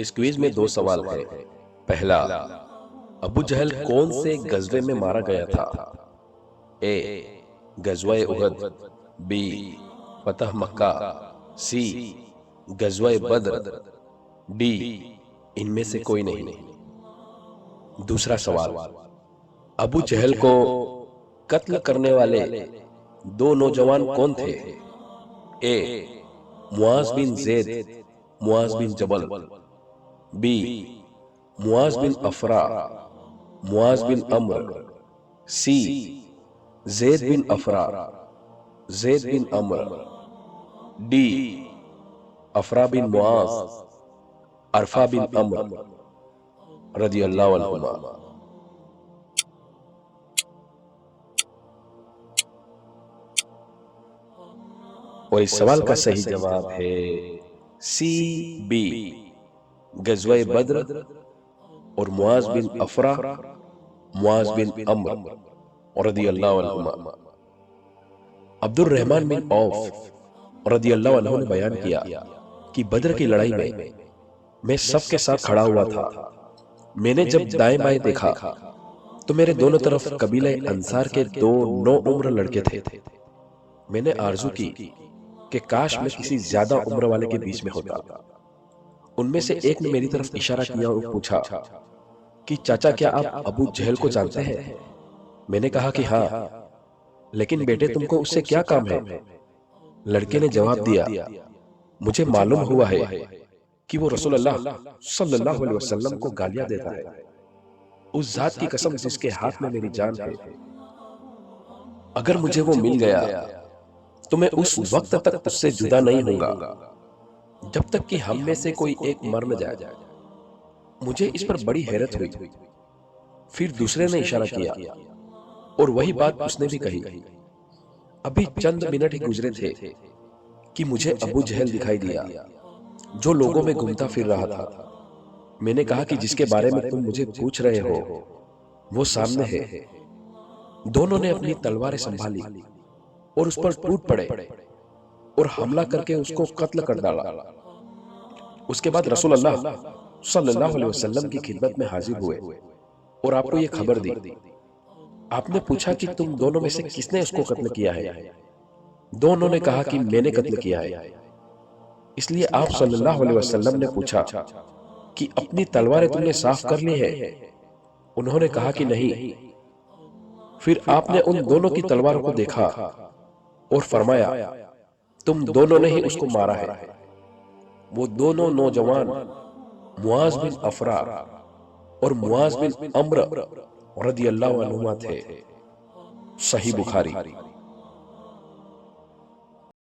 اس quiz میں دو سوال ہیں۔ پہلا، ابو جہل کون سے غزوے میں مارا گیا تھا؟ اے غزوہ احد، بی فتح مکہ، سی غزوہ بدر، ڈی ان میں سے کوئی نہیں۔ دوسرا سوال، ابو جہل کو قتل کرنے والے دو نوجوان کون تھے؟ اے معاذ بن زید، معاذ بن جبل، be Muaz bin Afra, Muaz bin Umar, C Zaid bin Afra, Zaid bin Umar, D افرا بن معاذ، ارفا بن عمر رضی اللہ عنہما۔ اور اس سوال کا صحیح جواب ہے سی بی غزوہ بدر اور معاذ بن افرا، معاذ بن عمر رضی اللہ عنہما۔ عبد الرحمن بن عوف رضی اللہ عنہ نے بیان کیا کہ بدر کی لڑائی میں سب کے ساتھ کھڑا ہوا تھا۔ میں نے جب دائیں بائیں دیکھا تو میرے دونوں طرف قبیلہ انصار کے دو نو عمر لڑکے تھے۔ میں نے آرزو کی کہ کاش میں کسی زیادہ عمر والے کے بیچ میں ہوتا۔ ان میں سے ایک نے میری طرف اشارہ کیا اور پوچھا کہ چاچا کیا آپ ابو جہل کو جانتے ہیں؟ میں نے کہا کہ ہاں، لیکن بیٹے تم کو اس سے کیا کام ہے؟ لڑکے نے جواب دیا، مجھے معلوم ہوا ہے کہ وہ رسول اللہ صلی اللہ علیہ وسلم کو گالیاں دیتا ہے۔ اس ذات کی قسم جس کے ہاتھ میں میری جان ہے، اگر مجھے وہ مل گیا تو میں اس وقت تک اس سے جدا نہیں ہوں گا جب تک کہ ہم میں سے کوئی ایک مر نہ جائے۔ مجھے اس پر بڑی حیرت ہوئی۔ پھر دوسرے نے اشارہ کیا اور وہی بات اس نے بھی کہی۔ ابھی چند منٹ ہی گزرے تھے کہ مجھے ابو جہل دکھائی دیا جو لوگوں میں گھومتا پھر رہا تھا۔ میں نے کہا کہ جس کے بارے میں تم مجھے پوچھ رہے ہو وہ سامنے ہے۔ دونوں نے اپنی تلواریں سنبھالی اور اس پر ٹوٹ پڑے اور حملہ کر کے اس کو قتل کر ڈالا۔ اس کے بعد رسول اللہ صلی اللہ علیہ وسلم کی خدمت میں حاضر ہوئے اور آپ کو یہ خبر دی۔ آپ نے پوچھا کہ تم دونوں میں سے کس نے اس کو قتل کیا ہے؟ دونوں نے کہا کہ میں نے قتل کیا ہے۔ اس لیے آپ صلی اللہ علیہ وسلم نے پوچھا کہ اپنی تلواریں تم نے صاف کر لی ہے؟ انہوں نے کہا کہ نہیں۔ پھر آپ نے ان دونوں کی تلواروں کو دیکھا اور فرمایا، تم دونوں نے ہی اس کو مارا ہے۔ وہ دونوں نوجوان معاذ بن افرا اور معاذ بن عمر رضی اللہ عنہما تھے۔ صحیح بخاری۔